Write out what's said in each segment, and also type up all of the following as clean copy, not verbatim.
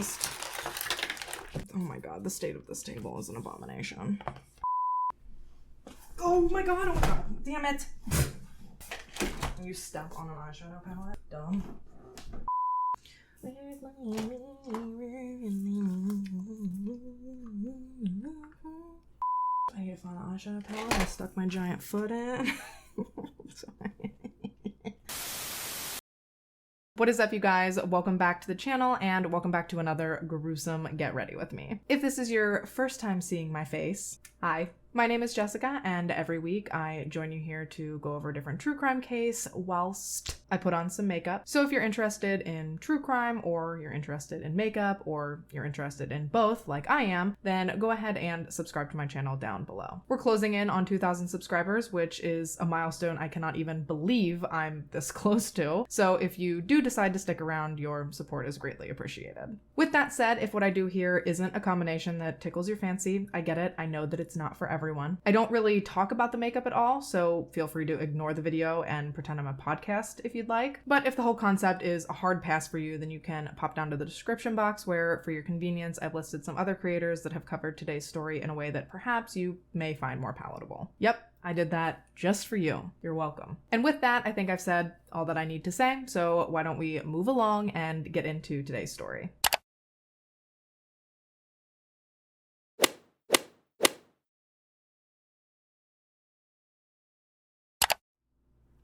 organized. Oh my god, the state of this table is an abomination. Oh my god, damn it. You step on an eyeshadow palette. Dumb. Where's my mirror? I need to find an eyeshadow palette. I stuck my giant foot in. What is up, you guys? Welcome back to the channel and welcome back to another gruesome Get Ready With Me. If this is your first time seeing my face, hi. My name is Jessica, and every week I join you here to go over a different true crime case whilst I put on some makeup. So if you're interested in true crime, or you're interested in makeup, or you're interested in both like I am, then go ahead and subscribe to my channel down below. We're closing in on 2,000 subscribers, which is a milestone I cannot even believe I'm this close to. So if you do decide to stick around, your support is greatly appreciated. With that said, if what I do here isn't a combination that tickles your fancy, I get it. I know that it's not for everyone. I don't really talk about the makeup at all, so feel free to ignore the video and pretend I'm a podcast if you'd like. But if the whole concept is a hard pass for you, then you can pop down to the description box where, for your convenience, I've listed some other creators that have covered today's story in a way that perhaps you may find more palatable. Yep, I did that just for you. You're welcome. And with that, I think I've said all that I need to say, so why don't we move along and get into today's story.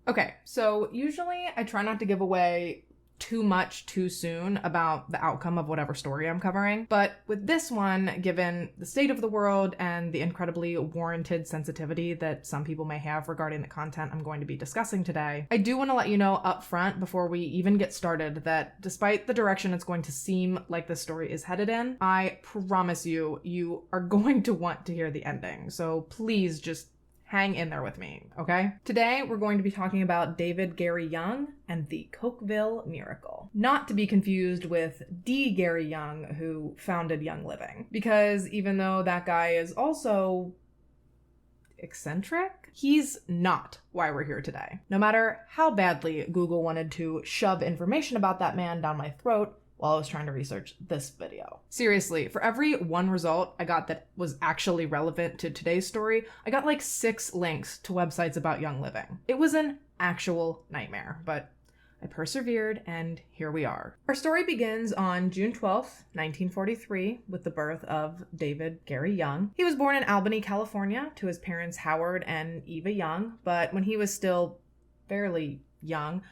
Okay, so usually I try not to give away too much too soon about the outcome of whatever story I'm covering, but with this one, given the state of the world and the incredibly warranted sensitivity that some people may have regarding the content I'm going to be discussing today, I do want to let you know up front before we even get started that despite the direction it's going to seem like the story is headed in, I promise you, you are going to want to hear the ending, so please just hang in there with me, okay? Today, we're going to be talking about David Gary Young and the Cokeville Miracle. Not to be confused with D. Gary Young, who founded Young Living. Because even though that guy is also eccentric, he's not why we're here today. No matter how badly Google wanted to shove information about that man down my throat while I was trying to research this video. Seriously, for every one result I got that was actually relevant to today's story, I got like 6 links to websites about Young Living. It was an actual nightmare, but I persevered, and here we are. Our story begins on June 12th, 1943, with the birth of David Gary Young. He was born in Albany, California, to his parents Howard and Eva Young, but when he was still fairly young,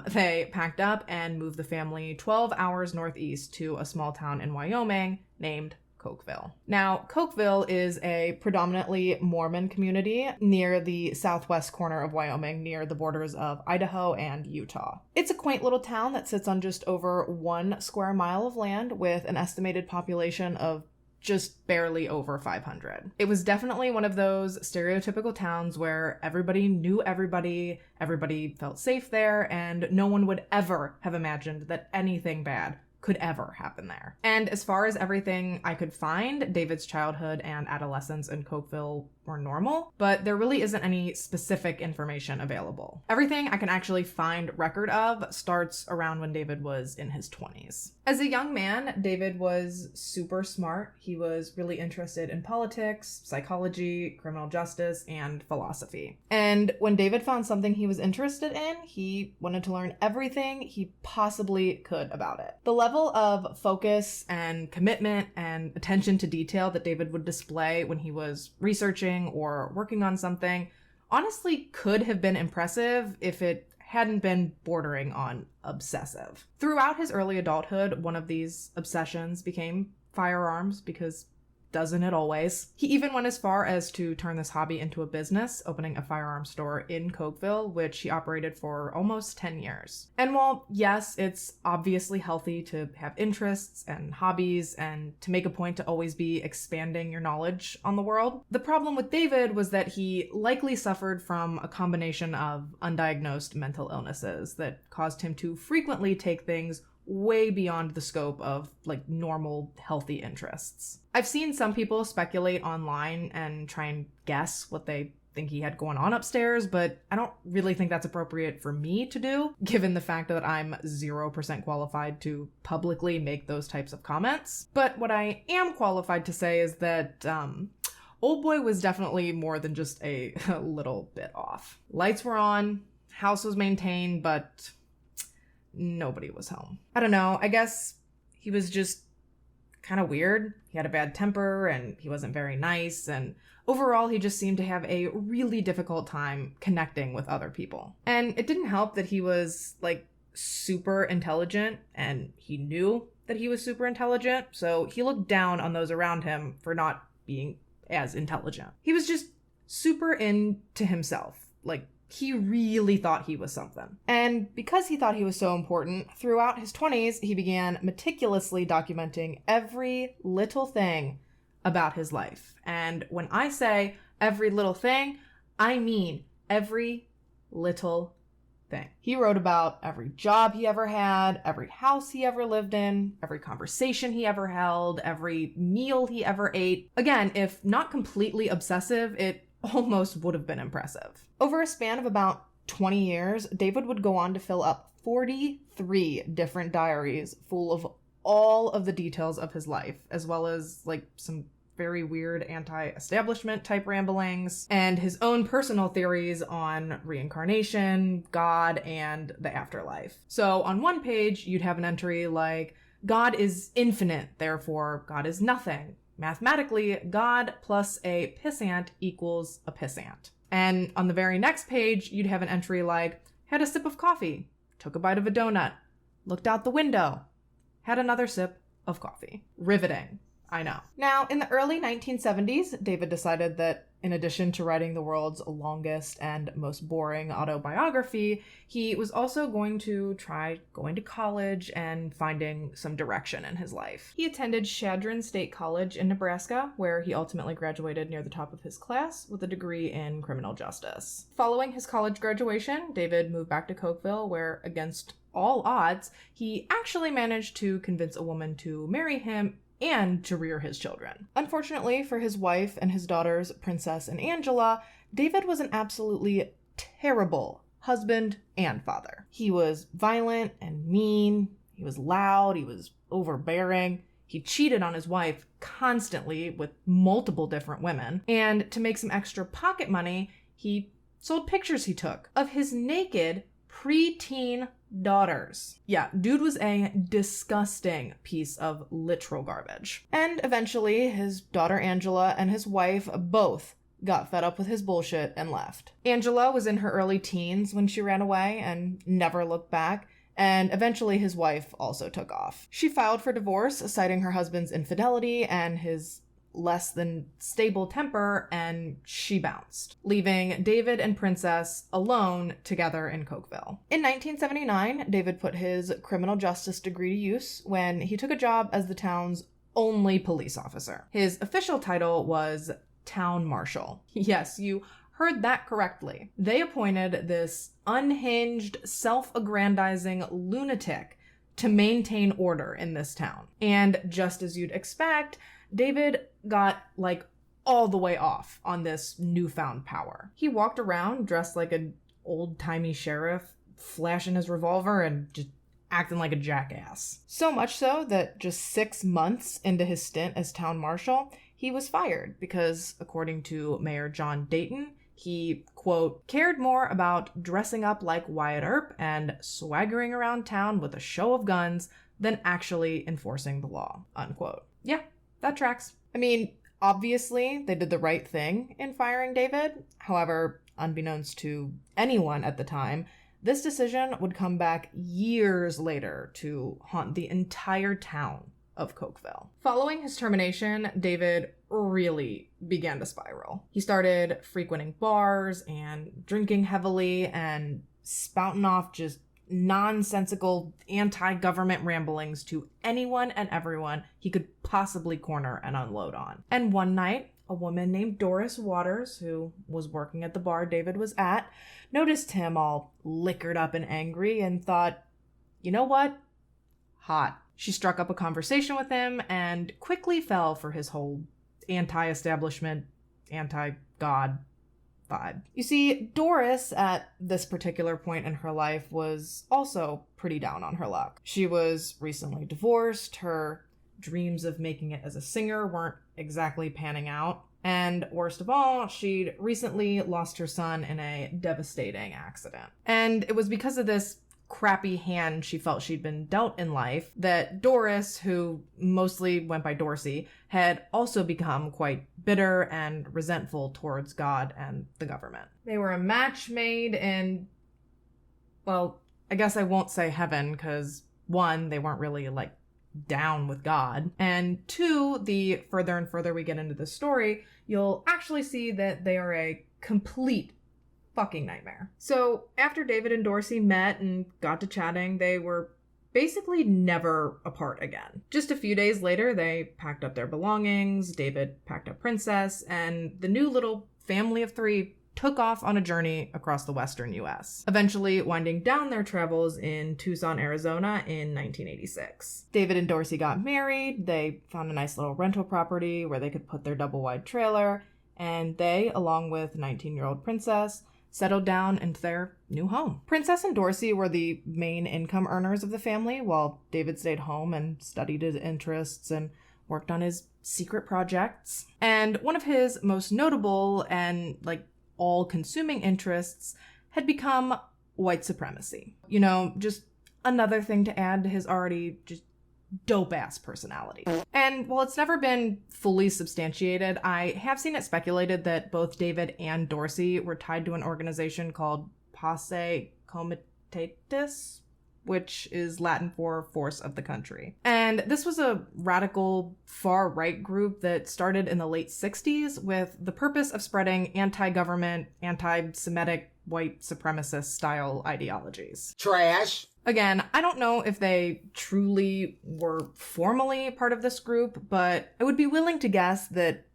they packed up and moved the family 12 hours northeast to a small town in Wyoming named Cokeville. Now, Cokeville is a predominantly Mormon community near the southwest corner of Wyoming, near the borders of Idaho and Utah. It's a quaint little town that sits on just over 1 square mile of land with an estimated population of just barely over 500. It was definitely one of those stereotypical towns where everybody knew everybody, everybody felt safe there, and no one would ever have imagined that anything bad could ever happen there. And as far as everything I could find, David's childhood and adolescence in Cokeville were normal, but there really isn't any specific information available. Everything I can actually find record of starts around when David was in his 20s. As a young man, David was super smart. He was really interested in politics, psychology, criminal justice, and philosophy. And when David found something he was interested in, he wanted to learn everything he possibly could about it. The level of focus and commitment and attention to detail that David would display when he was researching or working on something honestly could have been impressive if it hadn't been bordering on obsessive. Throughout his early adulthood, one of these obsessions became firearms, because doesn't it always? He even went as far as to turn this hobby into a business, opening a firearm store in Cokeville, which he operated for almost 10 years. And while, yes, it's obviously healthy to have interests and hobbies and to make a point to always be expanding your knowledge on the world, the problem with David was that he likely suffered from a combination of undiagnosed mental illnesses that caused him to frequently take things way beyond the scope of like normal healthy interests. I've seen some people speculate online and try and guess what they think he had going on upstairs, but I don't really think that's appropriate for me to do, given the fact that I'm 0% qualified to publicly make those types of comments. But what I am qualified to say is that old boy was definitely more than just a little bit off. Lights were on, house was maintained, but nobody was home. I don't know, I guess he was just kind of weird. He had a bad temper and he wasn't very nice, and overall he just seemed to have a really difficult time connecting with other people. And it didn't help that he was like super intelligent, and he knew that he was super intelligent, so he looked down on those around him for not being as intelligent. He was just super into himself. Like, he really thought he was something. And because he thought he was so important, throughout his 20s, he began meticulously documenting every little thing about his life. And when I say every little thing, I mean every little thing. He wrote about every job he ever had, every house he ever lived in, every conversation he ever held, every meal he ever ate. Again, if not completely obsessive, it almost would have been impressive. Over a span of about 20 years, David would go on to fill up 43 different diaries full of all of the details of his life, as well as like some very weird anti-establishment type ramblings, and his own personal theories on reincarnation, God, and the afterlife. So on one page, you'd have an entry like, God is infinite, therefore God is nothing. Mathematically, God plus a pissant equals a pissant. And on the very next page, you'd have an entry like, had a sip of coffee, took a bite of a donut, looked out the window, had another sip of coffee. Riveting, I know. Now, in the early 1970s, David decided that in addition to writing the world's longest and most boring autobiography, he was also going to try going to college and finding some direction in his life. He attended Chadron State College in Nebraska, where he ultimately graduated near the top of his class with a degree in criminal justice. Following his college graduation, David moved back to Cokeville, where, against all odds, he actually managed to convince a woman to marry him and to rear his children. Unfortunately for his wife and his daughters, Princess and Angela, David was an absolutely terrible husband and father. He was violent and mean, he was loud, he was overbearing, he cheated on his wife constantly with multiple different women, and to make some extra pocket money, he sold pictures he took of his naked preteen daughters. Yeah, dude was a disgusting piece of literal garbage. And eventually, his daughter Angela and his wife both got fed up with his bullshit and left. Angela was in her early teens when she ran away and never looked back, and eventually his wife also took off. She filed for divorce, citing her husband's infidelity and his less than stable temper, and she bounced, leaving David and Princess alone together in Cokeville. In 1979, David put his criminal justice degree to use when he took a job as the town's only police officer. His official title was town marshal. Yes, you heard that correctly. They appointed this unhinged, self-aggrandizing lunatic to maintain order in this town. And just as you'd expect, David got, like, all the way off on this newfound power. He walked around dressed like an old-timey sheriff, flashing his revolver and just acting like a jackass. So much so that just 6 months into his stint as town marshal, he was fired because, according to Mayor John Dayton, he, quote, cared more about dressing up like Wyatt Earp and swaggering around town with a show of guns than actually enforcing the law, unquote. Yeah. That tracks. I mean, obviously, they did the right thing in firing David. However, unbeknownst to anyone at the time, this decision would come back years later to haunt the entire town of Cokeville. Following his termination, David really began to spiral. He started frequenting bars and drinking heavily and spouting off just nonsensical anti-government ramblings to anyone and everyone he could possibly corner and unload on. And one night, a woman named Doris Waters, who was working at the bar David was at, noticed him all liquored up and angry and thought, you know what? Hot. She struck up a conversation with him and quickly fell for his whole anti-establishment, anti-God vibe. You see, Doris, at this particular point in her life, was also pretty down on her luck. She was recently divorced, her dreams of making it as a singer weren't exactly panning out, and worst of all, she'd recently lost her son in a devastating accident. And it was because of this crappy hand she felt she'd been dealt in life that Doris, who mostly went by Dorsey, had also become quite bitter and resentful towards God and the government. They were a match made in, well, I guess I won't say heaven, because one, they weren't really down with God, and two, the further and further we get into the story, you'll actually see that they are a complete fucking nightmare. So after David and Dorsey met and got to chatting, they were basically never apart again. Just a few days later, they packed up their belongings, David packed up Princess, and the new little family of three took off on a journey across the western US, eventually winding down their travels in Tucson, Arizona in 1986. David and Dorsey got married, they found a nice little rental property where they could put their double-wide trailer, and they, along with 19-year-old Princess, settled down into their new home. Princess and Dorsey were the main income earners of the family, while David stayed home and studied his interests and worked on his secret projects. And one of his most notable and, all-consuming interests had become white supremacy. You know, just another thing to add to his already just dope-ass personality. And while it's never been fully substantiated, I have seen it speculated that both David and Dorsey were tied to an organization called Posse Comitatus, which is Latin for Force of the Country. And this was a radical far-right group that started in the late 60s with the purpose of spreading anti-government, anti-Semitic, white supremacist-style ideologies. Trash! Again, I don't know if they truly were formally part of this group, but I would be willing to guess that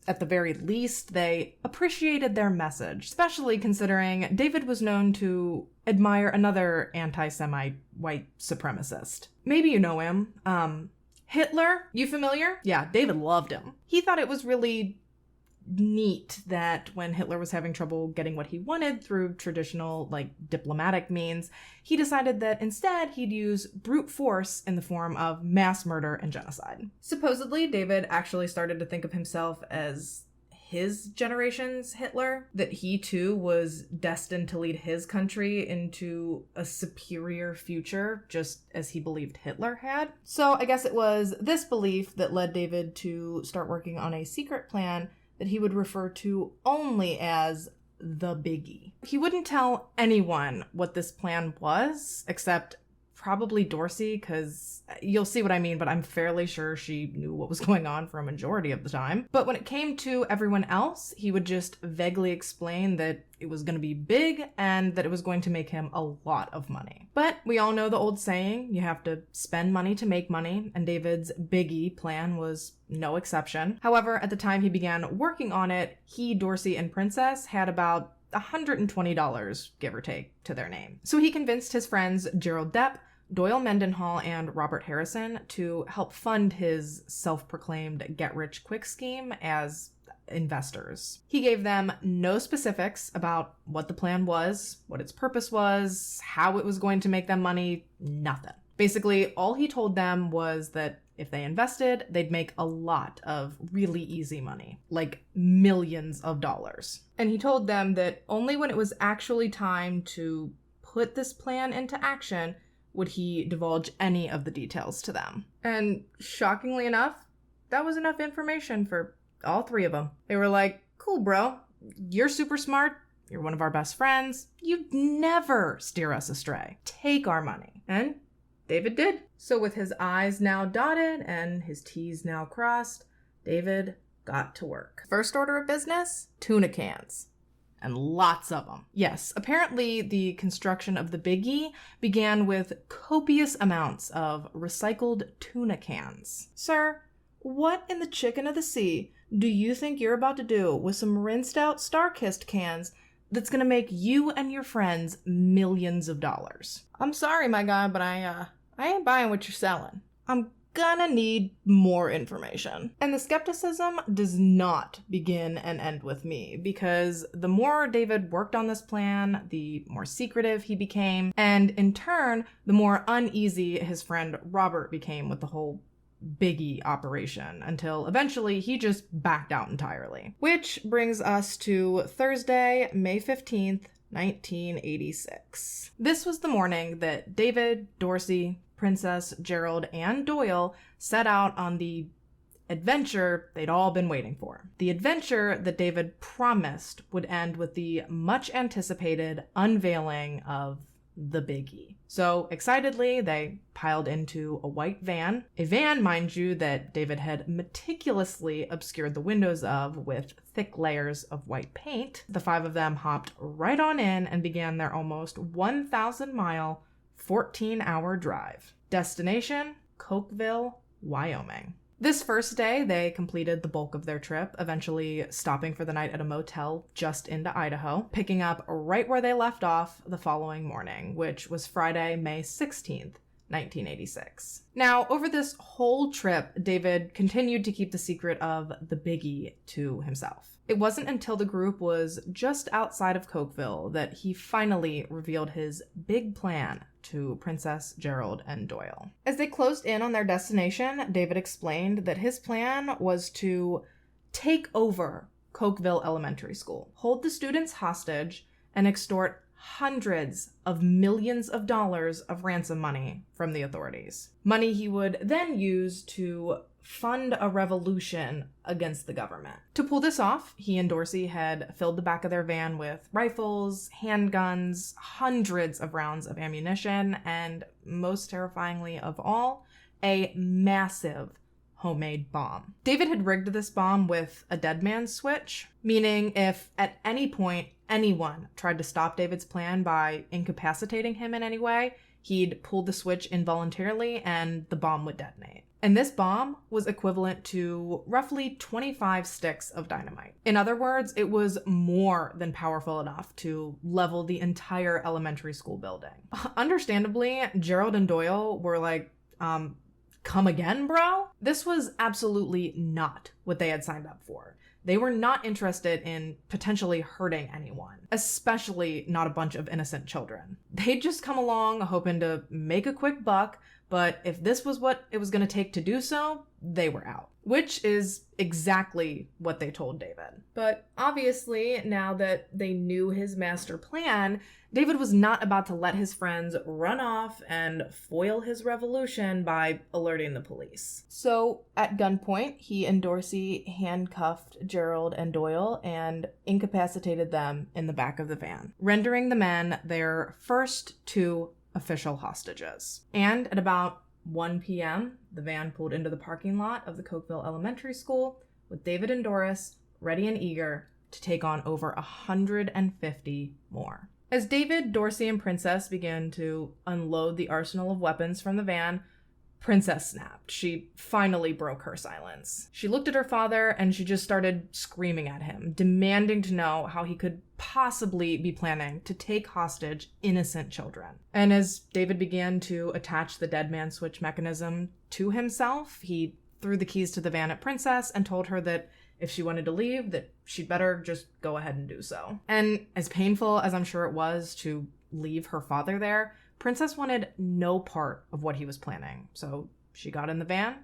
at the very least, they appreciated their message, especially considering David was known to admire another anti-Semite white supremacist. Maybe you know him. Hitler? You familiar? Yeah, David loved him. He thought it was really neat that when Hitler was having trouble getting what he wanted through traditional, diplomatic means, he decided that instead he'd use brute force in the form of mass murder and genocide. Supposedly, David actually started to think of himself as his generation's Hitler, that he too was destined to lead his country into a superior future, just as he believed Hitler had. So I guess it was this belief that led David to start working on a secret plan that he would refer to only as the Biggie. He wouldn't tell anyone what this plan was, except probably Dorsey, because you'll see what I mean, but I'm fairly sure she knew what was going on for a majority of the time. But when it came to everyone else, he would just vaguely explain that it was going to be big and that it was going to make him a lot of money. But we all know the old saying, you have to spend money to make money, and David's Biggie plan was no exception. However, at the time he began working on it, he, Dorsey, and Princess had about $120, give or take, to their name. So he convinced his friends Gerald Depp, Doyle Mendenhall, and Robert Harrison to help fund his self-proclaimed get-rich-quick scheme as investors. He gave them no specifics about what the plan was, what its purpose was, how it was going to make them money, nothing. Basically, all he told them was that if they invested, they'd make a lot of really easy money, like millions of dollars. And he told them that only when it was actually time to put this plan into action would he divulge any of the details to them. And shockingly enough, that was enough information for all three of them. They were like, cool, bro. You're super smart. You're one of our best friends. You'd never steer us astray. Take our money. And David did. So with his I's now dotted and his T's now crossed, David got to work. First order of business? Tuna cans. And lots of them. Yes, apparently the construction of the Biggie began with copious amounts of recycled tuna cans. Sir, what in the chicken of the sea do you think you're about to do with some rinsed out Star-Kissed cans that's gonna make you and your friends millions of dollars? I'm sorry, my guy, but I ain't buying what you're selling. I'm gonna need more information. And the skepticism does not begin and end with me, because the more David worked on this plan, the more secretive he became, and in turn, the more uneasy his friend Robert became with the whole biggie operation, until eventually he just backed out entirely. Which brings us to Thursday, May 15th, 1986. This was the morning that David, Dorsey, Princess, Gerald, and Doyle set out on the adventure they'd all been waiting for. The adventure that David promised would end with the much anticipated unveiling of the biggie. So excitedly, they piled into a white van. A van, mind you, that David had meticulously obscured the windows of with thick layers of white paint. The five of them hopped right on in and began their almost 1,000-mile, 14-hour drive. Destination, Cokeville, Wyoming. This first day, they completed the bulk of their trip, eventually stopping for the night at a motel just into Idaho, picking up right where they left off the following morning, which was Friday, May 16th, 1986. Now, over this whole trip, David continued to keep the secret of the biggie to himself. It wasn't until the group was just outside of Cokeville that he finally revealed his big plan to Princess, Gerald, and Doyle. As they closed in on their destination, David explained that his plan was to take over Cokeville Elementary School, hold the students hostage, and extort hundreds of millions of dollars of ransom money from the authorities. Money he would then use to fund a revolution against the government. To pull this off, he and Dorsey had filled the back of their van with rifles, handguns, hundreds of rounds of ammunition, and most terrifyingly of all, a massive homemade bomb. David had rigged this bomb with a dead man's switch, meaning if at any point anyone tried to stop David's plan by incapacitating him in any way, he'd pull the switch involuntarily and the bomb would detonate. And this bomb was equivalent to roughly 25 sticks of dynamite. In other words, it was more than powerful enough to level the entire elementary school building. Understandably, Gerald and Doyle were like, come again, bro? This was absolutely not what they had signed up for. They were not interested in potentially hurting anyone, especially not a bunch of innocent children. They'd just come along hoping to make a quick buck, but if this was what it was going to take to do so, they were out. Which is exactly what they told David. But obviously, now that they knew his master plan, David was not about to let his friends run off and foil his revolution by alerting the police. So, at gunpoint, he and Dorsey handcuffed Gerald and Doyle and incapacitated them in the back of the van, rendering the men their first two official hostages. And at about 1 p.m., the van pulled into the parking lot of the Cokeville Elementary School with David and Doris ready and eager to take on over 150 more. As David, Dorsey, and Princess began to unload the arsenal of weapons from the van, Princess snapped. She finally broke her silence. She looked at her father and she just started screaming at him, demanding to know how he could possibly be planning to take hostage innocent children. And as David began to attach the dead man switch mechanism to himself, he threw the keys to the van at Princess and told her that if she wanted to leave, that she'd better just go ahead and do so. And as painful as I'm sure it was to leave her father there, Princess wanted no part of what he was planning. So she got in the van,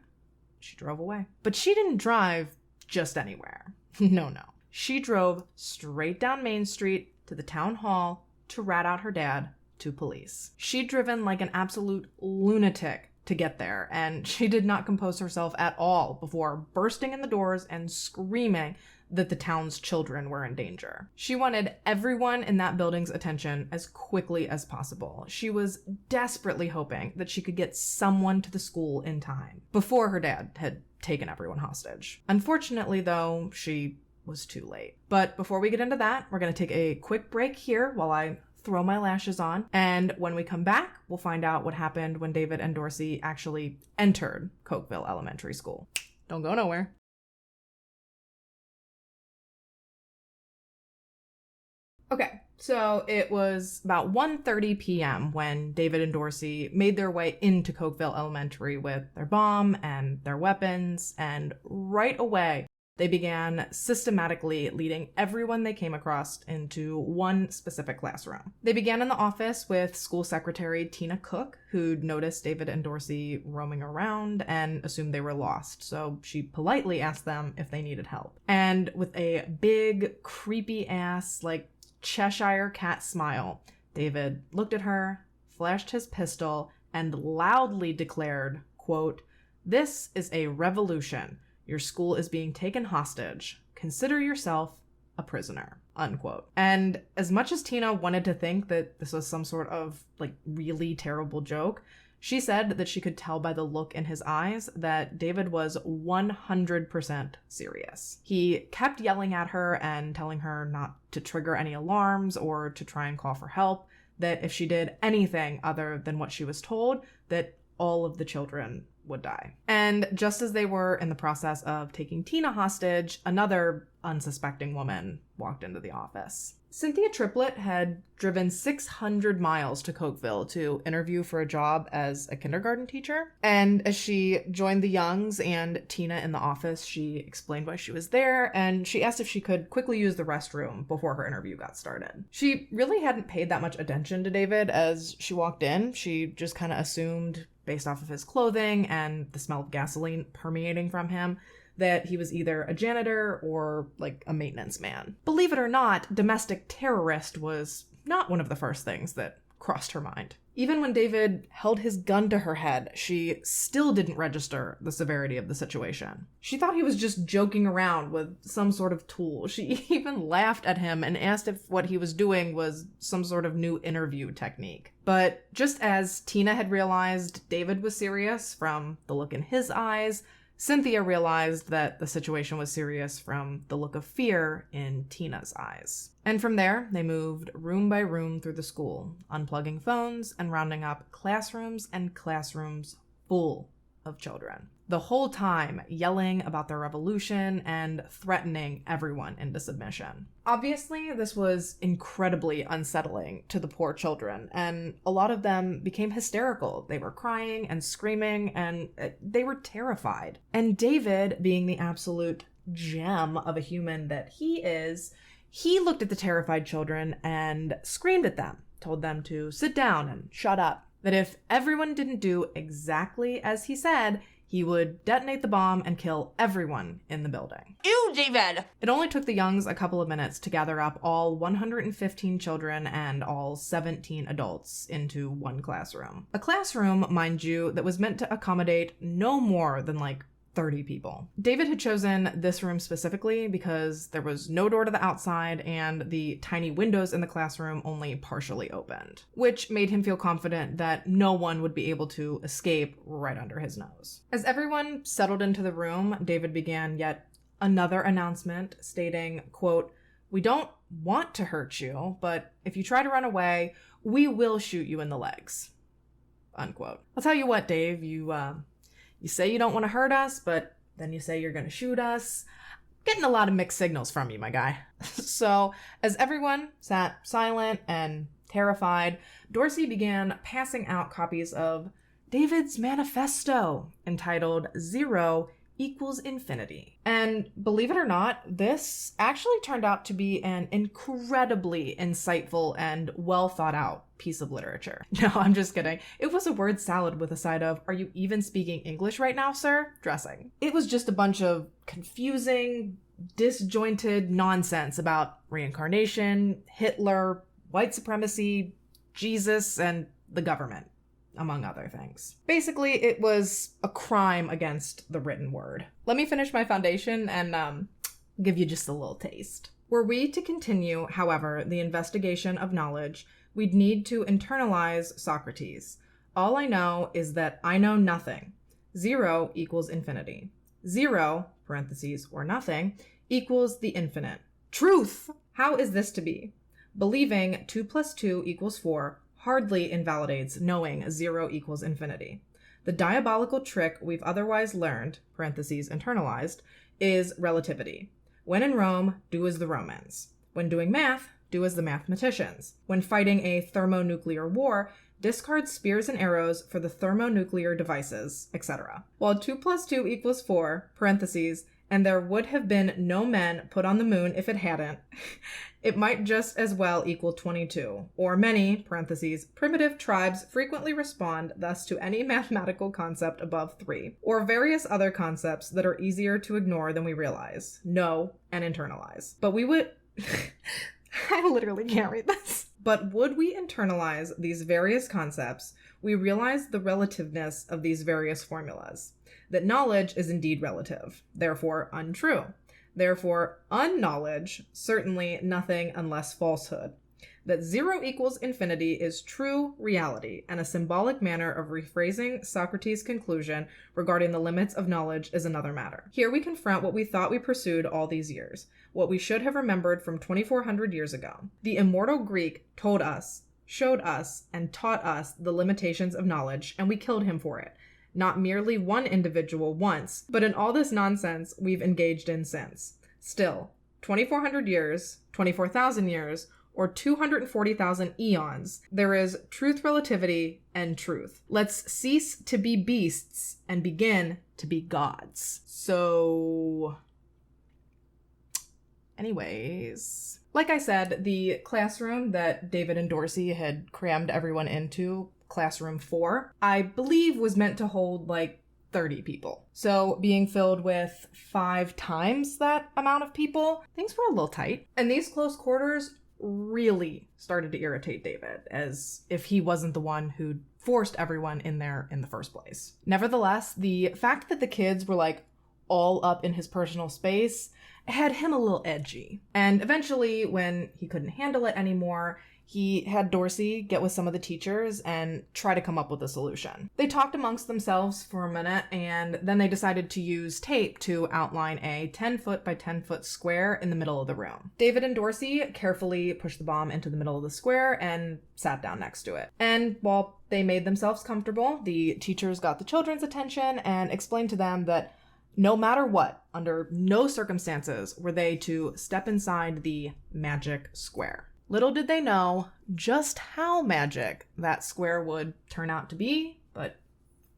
she drove away. But she didn't drive just anywhere. No. She drove straight down Main Street to the town hall to rat out her dad to police. She'd driven like an absolute lunatic to get there, and she did not compose herself at all before bursting in the doors and screaming that the town's children were in danger. She wanted everyone in that building's attention as quickly as possible. She was desperately hoping that she could get someone to the school in time, before her dad had taken everyone hostage. Unfortunately, though, she was too late. But before we get into that, we're going to take a quick break here while I throw my lashes on, and when we come back, we'll find out what happened when David and Dorsey actually entered Cokeville Elementary School. Don't go nowhere. Okay, So it was about 1:30 p.m. when David and Dorsey made their way into Cokeville Elementary with their bomb and their weapons, and right away they began systematically leading everyone they came across into one specific classroom. They began in the office with school secretary Tina Cook, who'd noticed David and Dorsey roaming around and assumed they were lost, so she politely asked them if they needed help. And with a big, creepy-ass, Cheshire cat smile, David looked at her, flashed his pistol, and loudly declared, quote, "This is a revolution. Your school is being taken hostage. Consider yourself a prisoner," unquote. And as much as Tina wanted to think that this was some sort of really terrible joke, she said that she could tell by the look in his eyes that David was 100% serious. He kept yelling at her and telling her not to trigger any alarms or to try and call for help, that if she did anything other than what she was told, that all of the children would die. And just as they were in the process of taking Tina hostage, another unsuspecting woman walked into the office. Cynthia Triplett had driven 600 miles to Cokeville to interview for a job as a kindergarten teacher. And as she joined the Youngs and Tina in the office, she explained why she was there, and she asked if she could quickly use the restroom before her interview got started. She really hadn't paid that much attention to David as she walked in. She just kind of assumed, based off of his clothing and the smell of gasoline permeating from him, that he was either a janitor or a maintenance man. Believe it or not, domestic terrorist was not one of the first things that crossed her mind. Even when David held his gun to her head, she still didn't register the severity of the situation. She thought he was just joking around with some sort of tool. She even laughed at him and asked if what he was doing was some sort of new interview technique. But just as Tina had realized David was serious from the look in his eyes, Cynthia realized that the situation was serious from the look of fear in Tina's eyes. And from there, they moved room by room through the school, unplugging phones and rounding up classrooms and classrooms full of children. The whole time yelling about their revolution and threatening everyone into submission. Obviously, this was incredibly unsettling to the poor children, and a lot of them became hysterical. They were crying and screaming, and they were terrified. And David, being the absolute gem of a human that he is, he looked at the terrified children and screamed at them, told them to sit down and shut up. That if everyone didn't do exactly as he said, he would detonate the bomb and kill everyone in the building. Ew, David! It only took the Youngs a couple of minutes to gather up all 115 children and all 17 adults into one classroom. A classroom, mind you, that was meant to accommodate no more than 30 people. David had chosen this room specifically because there was no door to the outside and the tiny windows in the classroom only partially opened, which made him feel confident that no one would be able to escape right under his nose. As everyone settled into the room, David began yet another announcement stating, quote, "We don't want to hurt you, but if you try to run away, we will shoot you in the legs," unquote. I'll tell you what, Dave, you say you don't want to hurt us, but then you say you're going to shoot us. Getting a lot of mixed signals from you, my guy. So, as everyone sat silent and terrified, Dorsey began passing out copies of David's Manifesto, entitled 0 equals infinity. And believe it or not, this actually turned out to be an incredibly insightful and well thought out piece of literature. No, I'm just kidding. It was a word salad with a side of, "Are you even speaking English right now, sir?" dressing. It was just a bunch of confusing, disjointed nonsense about reincarnation, Hitler, white supremacy, Jesus, and the government, among other things. Basically, it was a crime against the written word. Let me finish my foundation and give you just a little taste. Were we to continue, however, the investigation of knowledge, we'd need to internalize Socrates. All I know is that I know nothing. 0 equals infinity. 0, parentheses, or nothing, equals the infinite. Truth! How is this to be? Believing 2 plus 2 equals 4 hardly invalidates knowing 0 equals infinity. The diabolical trick we've otherwise learned, parentheses, internalized, is relativity. When in Rome, do as the Romans. When doing math, do as the mathematicians. When fighting a thermonuclear war, discard spears and arrows for the thermonuclear devices, etc. While 2 plus 2 equals 4, parentheses, and there would have been no men put on the moon if it hadn't, it might just as well equal 22, or many, parentheses, primitive tribes frequently respond thus to any mathematical concept above 3, or various other concepts that are easier to ignore than we realize, know, and internalize. But we would... I literally can't read this. But would we internalize these various concepts, we realize the relativeness of these various formulas, that knowledge is indeed relative, therefore untrue. Therefore, unknowledge, certainly nothing unless falsehood. That 0 equals infinity is true reality, and a symbolic manner of rephrasing Socrates' conclusion regarding the limits of knowledge is another matter. Here we confront what we thought we pursued all these years, what we should have remembered from 2,400 years ago. The immortal Greek told us, showed us, and taught us the limitations of knowledge, and we killed him for it. Not merely one individual once, but in all this nonsense we've engaged in since. Still, 2,400 years, 24,000 years, or 240,000 eons, there is truth relativity and truth. Let's cease to be beasts and begin to be gods. So... anyways... like I said, the classroom that David and Dorsey had crammed everyone into, classroom 4, I believe was meant to hold like 30 people. So being filled with 5 times that amount of people, things were a little tight. And these close quarters really started to irritate David, as if he wasn't the one who'd forced everyone in there in the first place. Nevertheless, the fact that the kids were like all up in his personal space had him a little edgy. And eventually, when he couldn't handle it anymore, he had Dorsey get with some of the teachers and try to come up with a solution. They talked amongst themselves for a minute, and then they decided to use tape to outline a 10-foot by 10-foot square in the middle of the room. David and Dorsey carefully pushed the bomb into the middle of the square and sat down next to it. And while they made themselves comfortable, the teachers got the children's attention and explained to them that no matter what, under no circumstances were they to step inside the magic square. Little did they know just how magic that square would turn out to be, but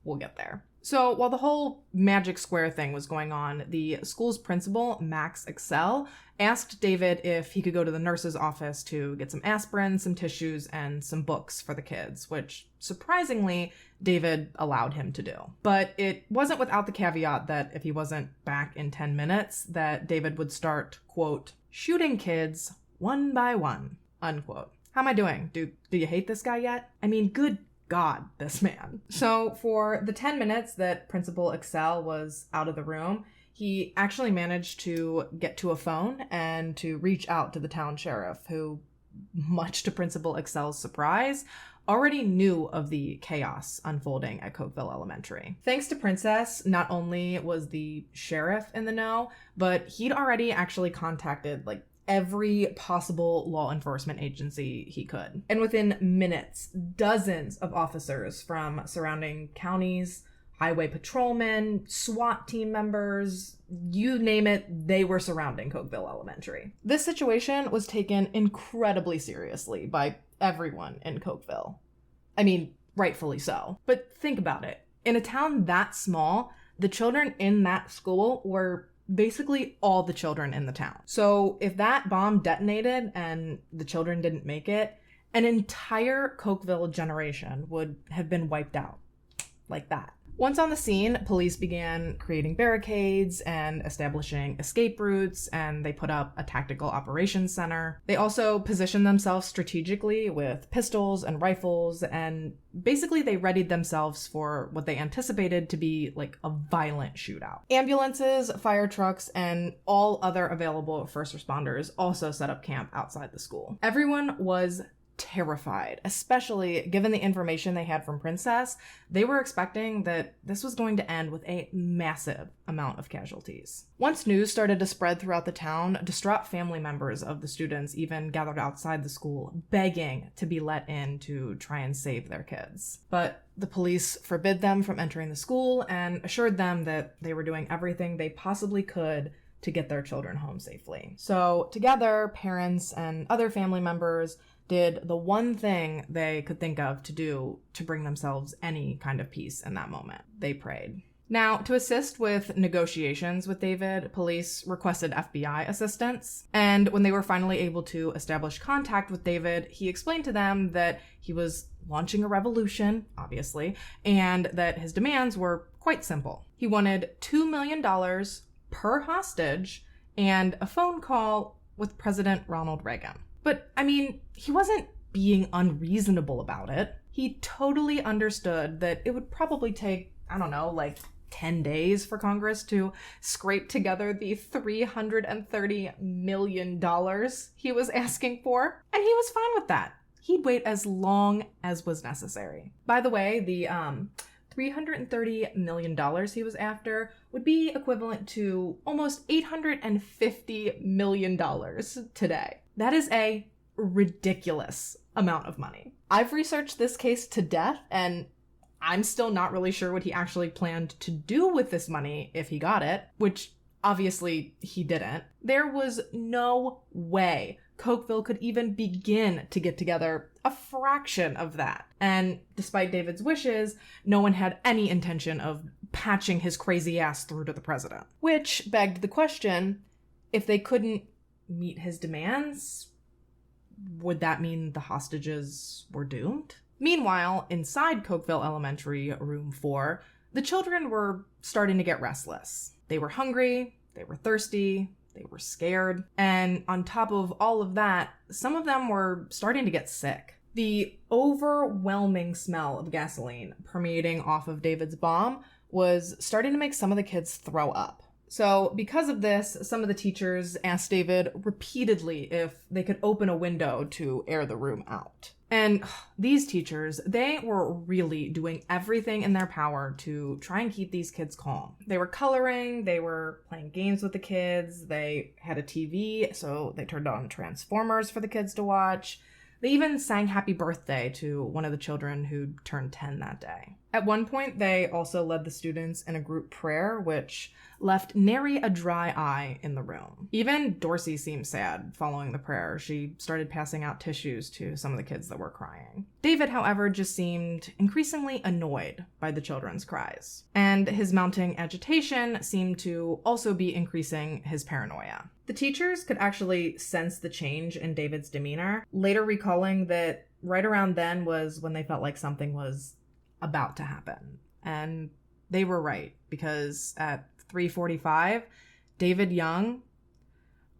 we'll get there. So while the whole magic square thing was going on, the school's principal, Max Excel, asked David if he could go to the nurse's office to get some aspirin, some tissues, and some books for the kids, which surprisingly, David allowed him to do. But it wasn't without the caveat that if he wasn't back in 10 minutes, that David would start, quote, shooting kids one by one, unquote. How am I doing? Do you hate this guy yet? I mean, good God, this man. So for the 10 minutes that Principal Excel was out of the room, he actually managed to get to a phone and to reach out to the town sheriff, who, much to Principal Excel's surprise, already knew of the chaos unfolding at Cokeville Elementary. Thanks to Princess, not only was the sheriff in the know, but he'd already actually contacted every possible law enforcement agency he could. And within minutes, dozens of officers from surrounding counties, highway patrolmen, SWAT team members, you name it, they were surrounding Cokeville Elementary. This situation was taken incredibly seriously by everyone in Cokeville. I mean, rightfully so. But think about it. In a town that small, the children in that school were basically all the children in the town. So if that bomb detonated and the children didn't make it, an entire Cokeville generation would have been wiped out. Like that. Once on the scene, police began creating barricades and establishing escape routes, and they put up a tactical operations center. They also positioned themselves strategically with pistols and rifles, and basically they readied themselves for what they anticipated to be a violent shootout. Ambulances, fire trucks, and all other available first responders also set up camp outside the school. Everyone was terrified, especially given the information they had from Princess. They were expecting that this was going to end with a massive amount of casualties. Once news started to spread throughout the town, distraught family members of the students even gathered outside the school, begging to be let in to try and save their kids. But the police forbid them from entering the school and assured them that they were doing everything they possibly could to get their children home safely. So together, parents and other family members did the one thing they could think of to do to bring themselves any kind of peace in that moment. They prayed. Now, to assist with negotiations with David, police requested FBI assistance. And when they were finally able to establish contact with David, he explained to them that he was launching a revolution, obviously, and that his demands were quite simple. He wanted $2 million per hostage and a phone call with President Ronald Reagan. But, I mean, he wasn't being unreasonable about it. He totally understood that it would probably take, 10 days for Congress to scrape together the $330 million he was asking for. And he was fine with that. He'd wait as long as was necessary. By the way, the $330 million he was after would be equivalent to almost $850 million today. That is a ridiculous amount of money. I've researched this case to death, and I'm still not really sure what he actually planned to do with this money if he got it, which obviously he didn't. There was no way Cokeville could even begin to get together a fraction of that. And despite David's wishes, no one had any intention of patching his crazy ass through to the president. Which begged the question, if they couldn't meet his demands, would that mean the hostages were doomed? Meanwhile, inside Cokeville Elementary, room 4, the children were starting to get restless. They were hungry, they were thirsty, they were scared, and on top of all of that, some of them were starting to get sick. The overwhelming smell of gasoline permeating off of David's bomb was starting to make some of the kids throw up. So because of this, some of the teachers asked David repeatedly if they could open a window to air the room out. And these teachers, they were really doing everything in their power to try and keep these kids calm. They were coloring, they were playing games with the kids, they had a TV, so they turned on Transformers for the kids to watch. They even sang happy birthday to one of the children who turned 10 that day. At one point, they also led the students in a group prayer, which left nary a dry eye in the room. Even Dorsey seemed sad following the prayer. She started passing out tissues to some of the kids that were crying. David, however, just seemed increasingly annoyed by the children's cries. And his mounting agitation seemed to also be increasing his paranoia. The teachers could actually sense the change in David's demeanor, later recalling that right around then was when they felt like something was about to happen. And they were right, because at 3:45, David Young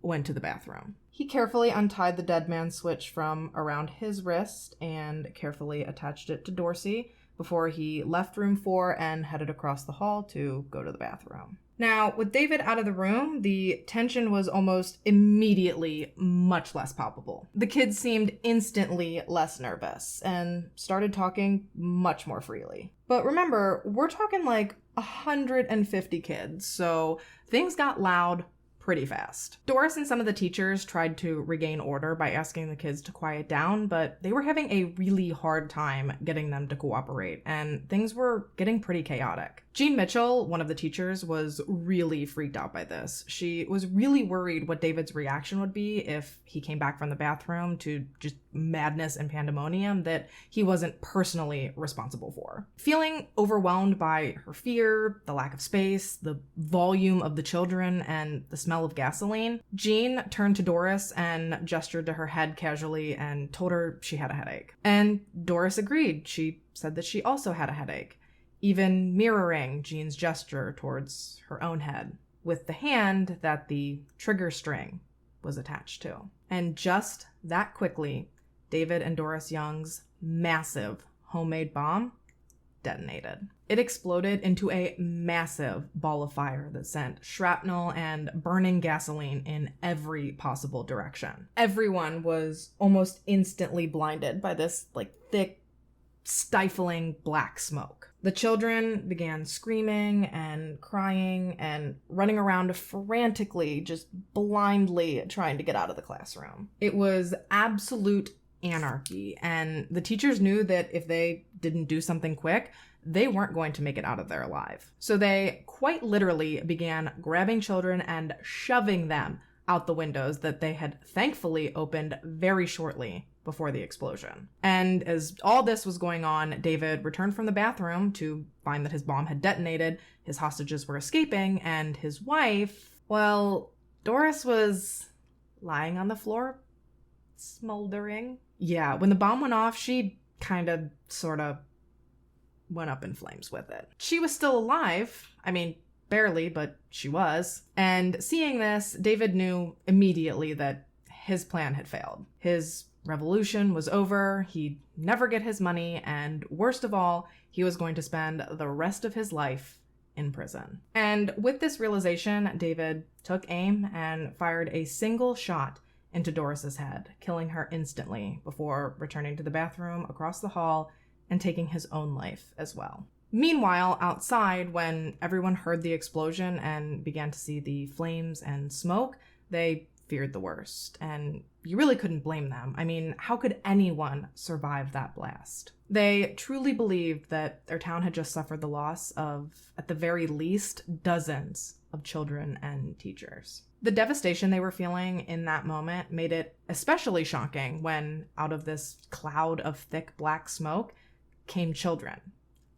went to the bathroom. He carefully untied the dead man's switch from around his wrist and carefully attached it to Dorsey before he left room 4 and headed across the hall to go to the bathroom. Now, with David out of the room, the tension was almost immediately much less palpable. The kids seemed instantly less nervous and started talking much more freely. But remember, we're talking like 150 kids, so things got loud pretty fast. Doris and some of the teachers tried to regain order by asking the kids to quiet down, but they were having a really hard time getting them to cooperate, and things were getting pretty chaotic. Jean Mitchell, one of the teachers, was really freaked out by this. She was really worried what David's reaction would be if he came back from the bathroom to just madness and pandemonium that he wasn't personally responsible for. Feeling overwhelmed by her fear, the lack of space, the volume of the children, and the smell of gasoline, Jean turned to Doris and gestured to her head casually and told her she had a headache. And Doris agreed. She said that she also had a headache, even mirroring Jean's gesture towards her own head, with the hand that the trigger string was attached to. And just that quickly, David and Doris Young's massive homemade bomb detonated. It exploded into a massive ball of fire that sent shrapnel and burning gasoline in every possible direction. Everyone was almost instantly blinded by this thick, stifling black smoke. The children began screaming and crying and running around frantically, just blindly trying to get out of the classroom. It was absolute anarchy, and the teachers knew that if they didn't do something quick, they weren't going to make it out of there alive. So they quite literally began grabbing children and shoving them out the windows that they had thankfully opened very shortly before the explosion. And as all this was going on, David returned from the bathroom to find that his bomb had detonated, his hostages were escaping, and his wife, well, Doris was lying on the floor, smoldering. Yeah, when the bomb went off, she sort of went up in flames with it. She was still alive. I mean, barely, but she was. And seeing this, David knew immediately that his plan had failed. His revolution was over, he'd never get his money, and worst of all, he was going to spend the rest of his life in prison. And with this realization, David took aim and fired a single shot into Doris's head, killing her instantly before returning to the bathroom across the hall and taking his own life as well. Meanwhile, outside, when everyone heard the explosion and began to see the flames and smoke, they feared the worst, and you really couldn't blame them. I mean, how could anyone survive that blast? They truly believed that their town had just suffered the loss of, at the very least, dozens of children and teachers. The devastation they were feeling in that moment made it especially shocking when, out of this cloud of thick black smoke, came children.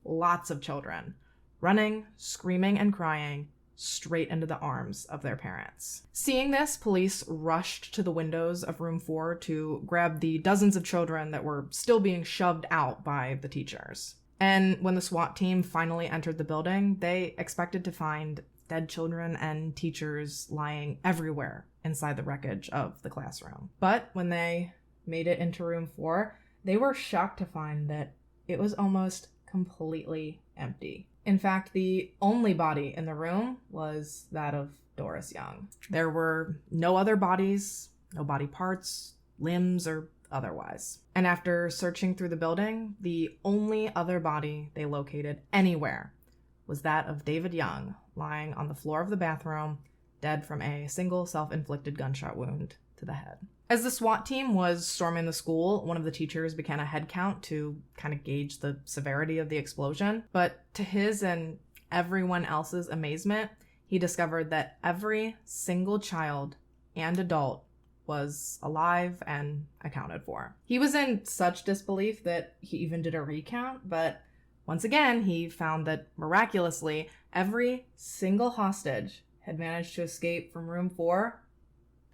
Lots of children, running, screaming, and crying straight into the arms of their parents. Seeing this, police rushed to the windows of room 4 to grab the dozens of children that were still being shoved out by the teachers. And when the SWAT team finally entered the building, they expected to find dead children and teachers lying everywhere inside the wreckage of the classroom. But when they made it into room 4, they were shocked to find that it was almost completely empty. In fact, the only body in the room was that of Doris Young. There were no other bodies, no body parts, limbs, or otherwise. And after searching through the building, the only other body they located anywhere was that of David Young, lying on the floor of the bathroom, dead from a single self-inflicted gunshot wound to the head. As the SWAT team was storming the school, one of the teachers began a head count to gauge the severity of the explosion. But to his and everyone else's amazement, he discovered that every single child and adult was alive and accounted for. He was in such disbelief that he even did a recount, but once again, he found that miraculously, every single hostage had managed to escape from room 4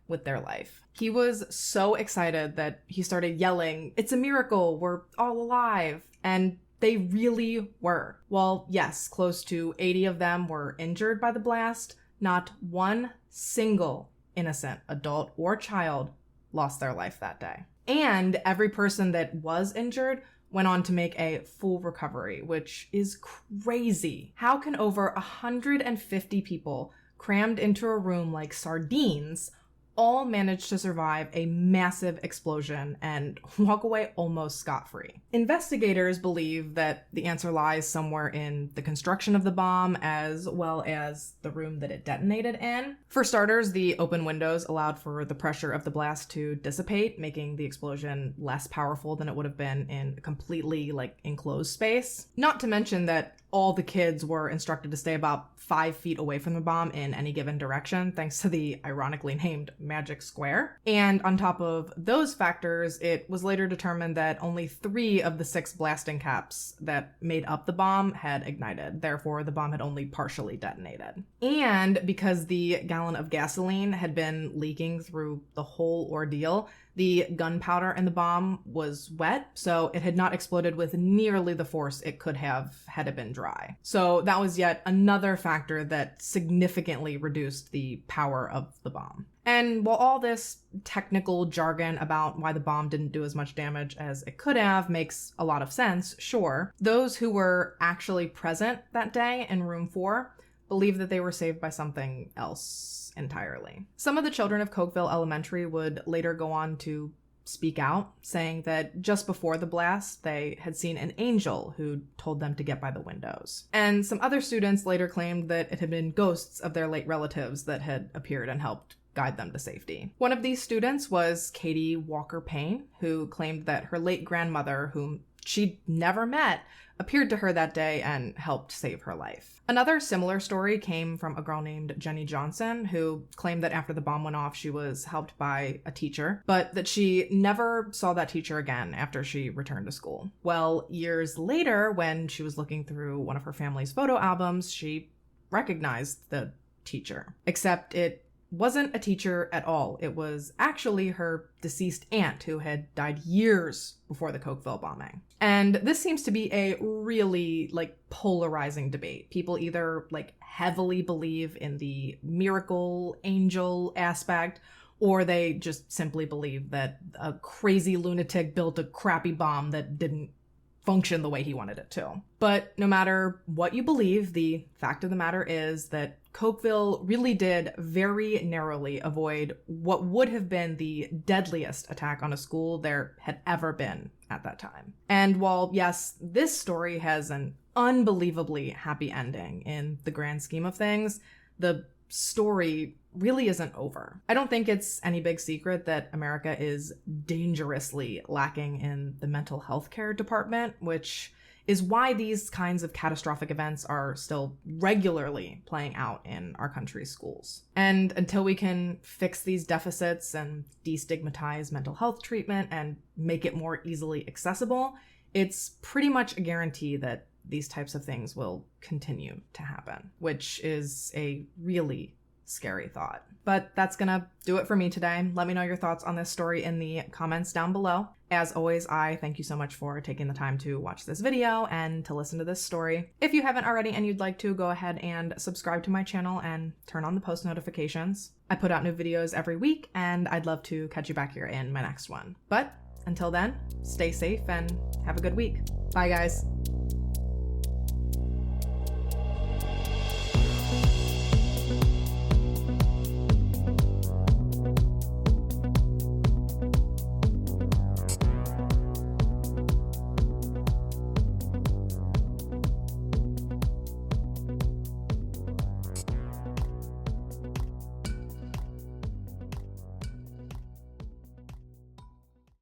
with their life. He was so excited that he started yelling, "It's a miracle, we're all alive." And they really were. While yes, close to 80 of them were injured by the blast, not one single innocent adult or child lost their life that day. And every person that was injured went on to make a full recovery, which is crazy. How can over 150 people crammed into a room like sardines all managed to survive a massive explosion and walk away almost scot-free? Investigators believe that the answer lies somewhere in the construction of the bomb as well as the room that it detonated in. For starters, the open windows allowed for the pressure of the blast to dissipate, making the explosion less powerful than it would have been in a completely enclosed space. Not to mention that all the kids were instructed to stay about 5 feet away from the bomb in any given direction, thanks to the ironically named Magic Square. And on top of those factors, it was later determined that only 3 of the 6 blasting caps that made up the bomb had ignited. Therefore, the bomb had only partially detonated. And because the gallon of gasoline had been leaking through the whole ordeal, the gunpowder in the bomb was wet, so it had not exploded with nearly the force it could have had it been dry. So that was yet another factor that significantly reduced the power of the bomb. And while all this technical jargon about why the bomb didn't do as much damage as it could have makes a lot of sense, sure, those who were actually present that day in room 4 believe that they were saved by something else entirely. Some of the children of Cokeville Elementary would later go on to speak out, saying that just before the blast, they had seen an angel who told them to get by the windows. And some other students later claimed that it had been ghosts of their late relatives that had appeared and helped guide them to safety. One of these students was Katie Walker Payne, who claimed that her late grandmother, whom she'd never met appeared to her that day and helped save her life. Another similar story came from a girl named Jenny Johnson, who claimed that after the bomb went off, she was helped by a teacher, but that she never saw that teacher again after she returned to school. Well, years later, when she was looking through one of her family's photo albums, she recognized the teacher, except it wasn't a teacher at all. It was actually her deceased aunt who had died years before the Cokeville bombing. And this seems to be a really polarizing debate. People either heavily believe in the miracle angel aspect, or they just simply believe that a crazy lunatic built a crappy bomb that didn't function the way he wanted it to. But no matter what you believe, the fact of the matter is that Cokeville really did very narrowly avoid what would have been the deadliest attack on a school there had ever been at that time. And while, yes, this story has an unbelievably happy ending in the grand scheme of things, the story really isn't over. I don't think it's any big secret that America is dangerously lacking in the mental health care department, which is why these kinds of catastrophic events are still regularly playing out in our country's schools. And until we can fix these deficits and destigmatize mental health treatment and make it more easily accessible, it's pretty much a guarantee that these types of things will continue to happen, which is a really scary thought. But that's gonna do it for me today. Let me know your thoughts on this story in the comments down below. As always, I thank you so much for taking the time to watch this video and to listen to this story. If you haven't already and you'd like to, go ahead and subscribe to my channel and turn on the post notifications. I put out new videos every week, and I'd love to catch you back here in my next one. But until then, stay safe and have a good week. Bye, guys.